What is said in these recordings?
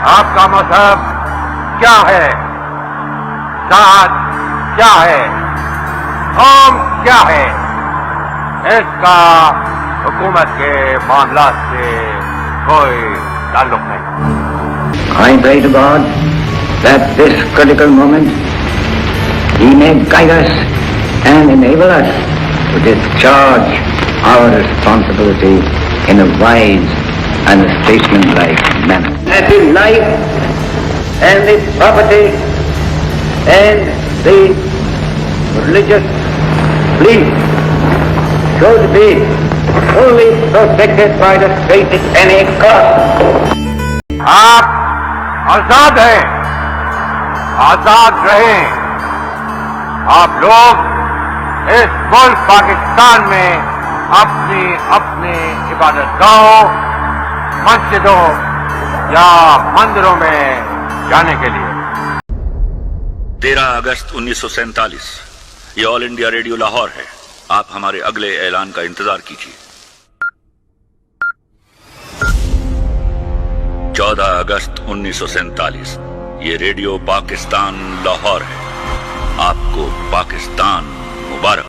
आपका मजहब क्या है, जात क्या है, कौम क्या है, इसका हुकूमत के मामलात से कोई ताल्लुक नहीं। I pray to God that this critical moment He may guide us and enable us to discharge our responsibility in a wise and statesmanlike manner. That the life and the property and the religious belief should be fully protected by the state at any cost. आप आजाद हैं, आजाद रहें। आप लोग इस मुल्क पाकिस्तान में अपनी अपनी इबादतगाहों, मस्जिदों या मंदिरों में जाने के लिए। 13 अगस्त 1947 ये ऑल इंडिया रेडियो लाहौर है। आप हमारे अगले ऐलान का इंतजार कीजिए। 14 अगस्त 1947 ये रेडियो पाकिस्तान लाहौर है। आपको पाकिस्तान मुबारक।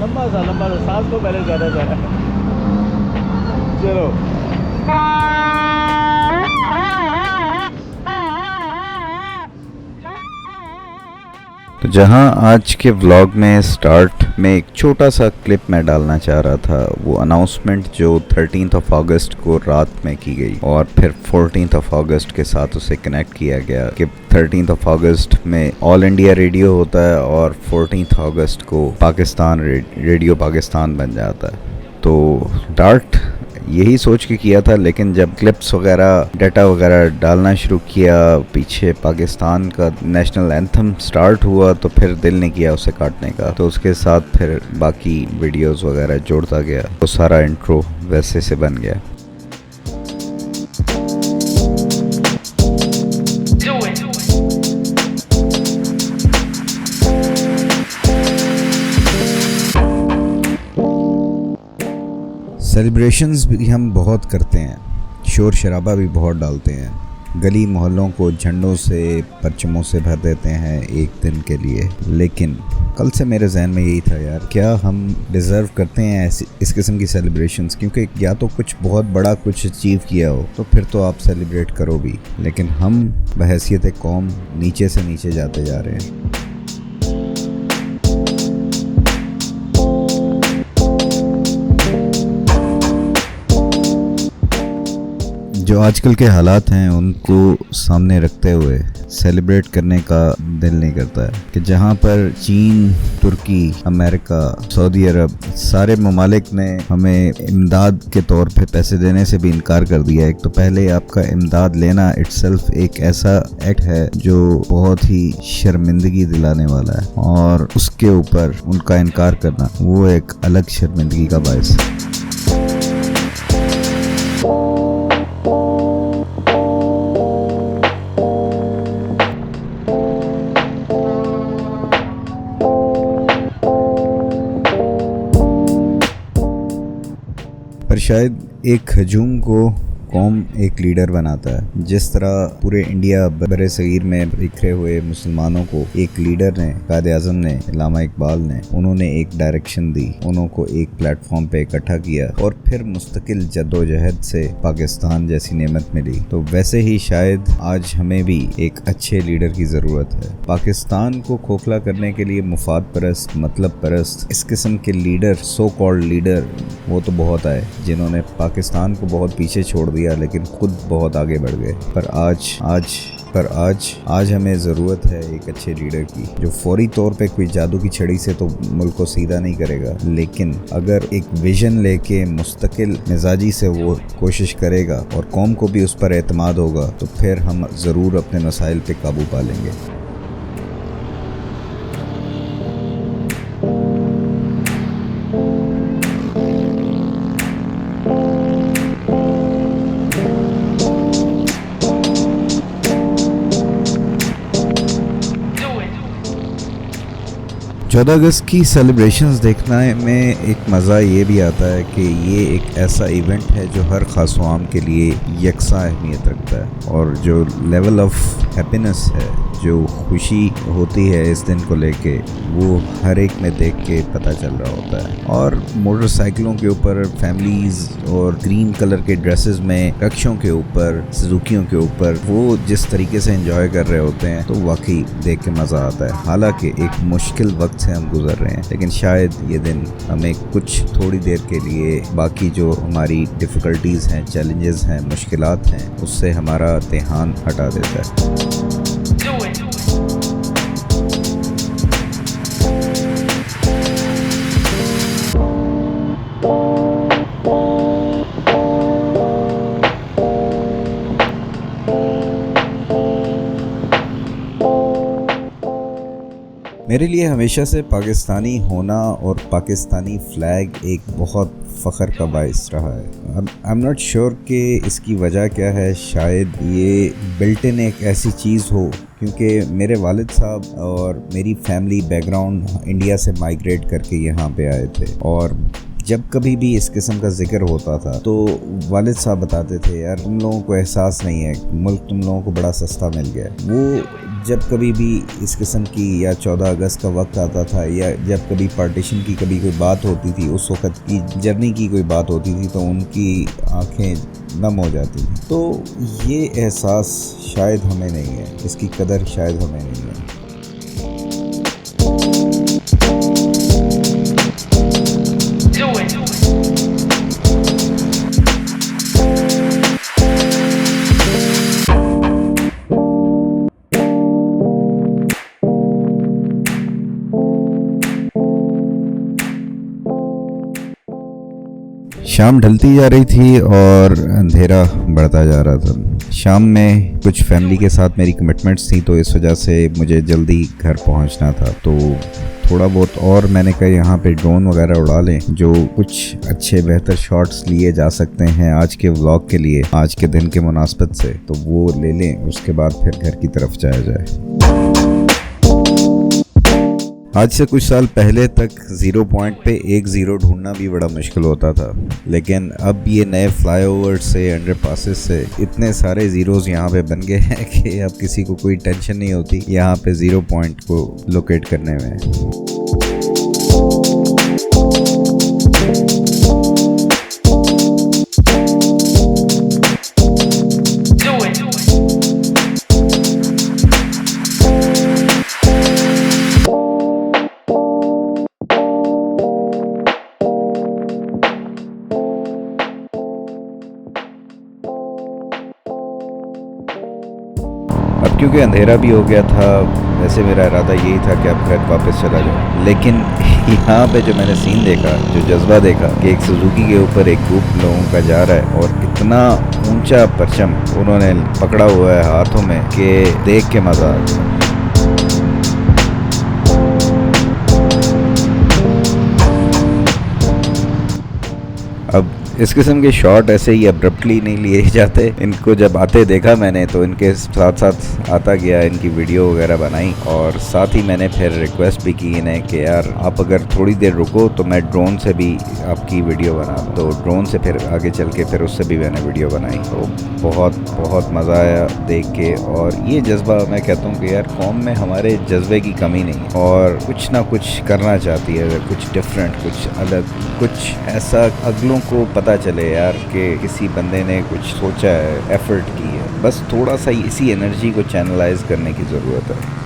लंबा सा सांस को पहले ज़्यादा चलो। तो जहां आज के व्लॉग में स्टार्ट में एक छोटा सा क्लिप मैं डालना चाह रहा था, वो अनाउंसमेंट जो 13 अगस्त को रात में की गई और फिर 14 अगस्त के साथ उसे कनेक्ट किया गया कि 13 अगस्त में ऑल इंडिया रेडियो होता है और 14 अगस्त को पाकिस्तान रेडियो पाकिस्तान बन जाता है। तो डार्ट यही सोच के किया था, लेकिन जब क्लिप्स वगैरह डाटा वगैरह डालना शुरू किया, पीछे पाकिस्तान का नेशनल एंथम स्टार्ट हुआ, तो फिर दिल नहीं किया उसे काटने का। तो उसके साथ फिर बाकी वीडियोस वगैरह जोड़ता गया, तो सारा इंट्रो वैसे से बन गया। सेलिब्रेशंस भी हम बहुत करते हैं, शोर शराबा भी बहुत डालते हैं, गली मोहल्लों को झंडों से परचमों से भर देते हैं एक दिन के लिए। लेकिन कल से मेरे जहन में यही था यार, क्या हम डिज़र्व करते हैं इस किस्म की सेलिब्रेशंस? क्योंकि या तो कुछ बहुत बड़ा कुछ अचीव किया हो तो फिर तो आप सेलिब्रेट करो भी, लेकिन हम बहैसियत कौम नीचे से नीचे जाते जा रहे हैं। जो आजकल के हालात हैं उनको सामने रखते हुए सेलिब्रेट करने का दिल नहीं करता है कि जहां पर चीन, तुर्की, अमेरिका, सऊदी अरब, सारे ममालिक ने हमें इमदाद के तौर पे पैसे देने से भी इनकार कर दिया। एक तो पहले आपका इमदाद लेना इटसेल्फ एक ऐसा एक्ट है जो बहुत ही शर्मिंदगी दिलाने वाला है, और उसके ऊपर उनका इनकार करना वो एक अलग शर्मिंदगी का बायस है। शायद एक हजूम को कौम एक लीडर बनाता है। जिस तरह पूरे इंडिया बरे सगीर में बिखरे हुए मुसलमानों को एक लीडर ने, कायदे आज़म ने, अल्लामा इकबाल ने, उन्होंने एक डायरेक्शन दी, उनको एक प्लेटफॉर्म पे इकट्ठा किया और फिर मुस्तकिल जद्दोजहद से पाकिस्तान जैसी नेमत मिली। तो वैसे ही शायद आज हमें भी एक अच्छे लीडर की ज़रूरत है। पाकिस्तान को खोखला करने के लिए मुफाद परस्त, मतलब परस्त इस किस्म के लीडर, सो कॉल्ड लीडर, वो तो बहुत आए जिन्होंने पाकिस्तान को बहुत पीछे छोड़ दिया लेकिन खुद बहुत आगे बढ़ गए। पर आज हमें ज़रूरत है एक अच्छे लीडर की, जो फौरी तौर पे कोई जादू की छड़ी से तो मुल्क को सीधा नहीं करेगा, लेकिन अगर एक विजन लेके मुस्तकिल मिजाजी से वो कोशिश करेगा और कौम को भी उस पर एतमाद होगा तो फिर हम ज़रूर अपने मसाइल पे काबू पा लेंगे। चौदह अगस्त की सेलिब्रेशंस देखने में एक मज़ा ये भी आता है कि ये एक ऐसा इवेंट है जो हर ख़ास व आम के लिए यकसा अहमियत रखता है और जो लेवल ऑफ हैप्पीनेस है, जो खुशी होती है इस दिन को लेके, वो हर एक में देख के पता चल रहा होता है। और मोटरसाइकिलों के ऊपर फैमिलीज़ और ग्रीन कलर के ड्रेसेस में, रक्षों के ऊपर, सुजुकियों के ऊपर वो जिस तरीके से एंजॉय कर रहे होते हैं तो वाकई देख के मज़ा आता है। हालांकि एक मुश्किल वक्त से हम गुजर रहे हैं, लेकिन शायद ये दिन हमें कुछ थोड़ी देर के लिए बाकी जो हमारी डिफ़िकल्टीज़ हैं, चैलेंजेस हैं, मुश्किलात हैं, उससे हमारा ध्यान हटा देता है। मेरे लिए हमेशा से पाकिस्तानी होना और पाकिस्तानी फ्लैग एक बहुत फ़ख्र का बाइस रहा है। आई एम नॉट श्योर कि इसकी वजह क्या है। शायद ये बिल्ट इन एक ऐसी चीज़ हो, क्योंकि मेरे वालिद साहब और मेरी फैमिली बैकग्राउंड इंडिया से माइग्रेट करके यहाँ पे आए थे, और जब कभी भी इस किस्म का जिक्र होता था तो वालिद साहब बताते थे, यार तुम लोगों को एहसास नहीं है, मुल्क तुम लोगों को बड़ा सस्ता मिल गया है। वो जब कभी भी इस किस्म की या 14 अगस्त का वक्त आता था या जब कभी पार्टीशन की कभी कोई बात होती थी, उस वक्त की जर्नी की कोई बात होती थी, तो उनकी आंखें नम हो जाती थी। तो ये एहसास शायद हमें नहीं है, इसकी कदर शायद हमें नहीं है। शाम ढलती जा रही थी और अंधेरा बढ़ता जा रहा था। शाम में कुछ फैमिली के साथ मेरी कमिटमेंट्स थी, तो इस वजह से मुझे जल्दी घर पहुंचना था। तो थोड़ा बहुत और मैंने कहा यहाँ पे ड्रोन वगैरह उड़ा लें, जो कुछ अच्छे बेहतर शॉट्स लिए जा सकते हैं आज के व्लॉग के लिए, आज के दिन के मुनासबत से, तो वो ले लें। उसके बाद फिर घर की तरफ जाया जाए। आज से कुछ साल पहले तक 0 पॉइंट पे एक ज़ीरो ढूंढना भी बड़ा मुश्किल होता था, लेकिन अब ये नए फ्लाईओवर से, अंडरपासेस से इतने सारे ज़ीरोज़ यहाँ पे बन गए हैं कि अब किसी को कोई टेंशन नहीं होती यहाँ पे 0 पॉइंट को लोकेट करने में। अब क्योंकि अंधेरा भी हो गया था, वैसे मेरा इरादा यही था कि अब घर वापस चला जाऊँ, लेकिन यहाँ पे जो मैंने सीन देखा, जो जज्बा देखा कि एक सुजुकी के ऊपर एक ग्रुप लोगों का जा रहा है और इतना ऊंचा परचम उन्होंने पकड़ा हुआ है हाथों में कि देख के मज़ा आ गया। अब इस किस्म के शॉट ऐसे ही अब्रप्टली नहीं लिए जाते। इनको जब आते देखा मैंने तो इनके साथ साथ आता गया, इनकी वीडियो वगैरह बनाई और साथ ही मैंने फिर रिक्वेस्ट भी की इन्हें कि यार आप अगर थोड़ी देर रुको तो मैं ड्रोन से भी आपकी वीडियो बना, तो ड्रोन से फिर आगे चल के फिर उससे भी मैंने वीडियो बनाई। तो बहुत मज़ा आया देख के। और ये जज्बा मैं कहता हूँ कि यार कौम में हमारे जज्बे की कमी नहीं है और कुछ ना कुछ करना चाहती है, कुछ डिफरेंट, कुछ अलग, कुछ ऐसा अगलों को पता चले यार कि किसी बंदे ने कुछ सोचा है, एफर्ट की है। बस थोड़ा सा इसी एनर्जी को चैनलाइज करने की ज़रूरत है।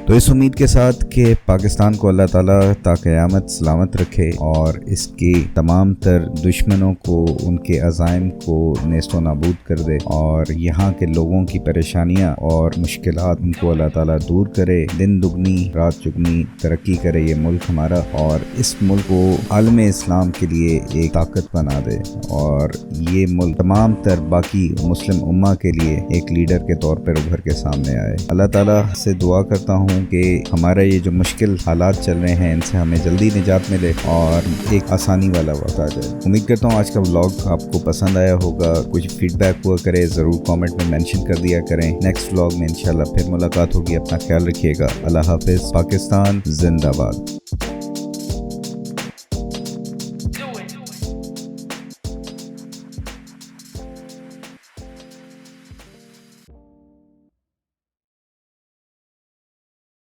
तो इस उम्मीद के साथ कि पाकिस्तान को अल्लाह ताला ताक़यामत सलामत रखे और इसके तमाम तर दुश्मनों को, उनके अज़ाइम को नेस्तो नाबूद कर दे और यहाँ के लोगों की परेशानियाँ और मुश्किलात उनको अल्लाह ताला दूर करे, दिन दुगनी रात चुगनी तरक्की करे ये मुल्क हमारा और इस मुल्क को आलम इस्लाम के लिए एक ताकत बना दे और ये मुल्क तमाम तर बाकी मुस्लिम उम्मा के लिए एक लीडर के तौर पर उभर के सामने आए। अल्लाह ताला से दुआ करता हूँ कि हमारा ये जो मुश्किल हालात चल रहे हैं इनसे हमें जल्दी निजात मिले और एक आसानी वाला वक्त आ जाए। उम्मीद करता हूँ आज का व्लॉग आपको पसंद आया होगा। कुछ फीडबैक हुआ करे ज़रूर कमेंट में मेंशन कर दिया करें। नेक्स्ट व्लॉग में इंशाल्लाह फिर मुलाकात होगी। अपना ख्याल रखिएगा। अल्लाह हाफिज़। पाकिस्तान जिंदाबाद।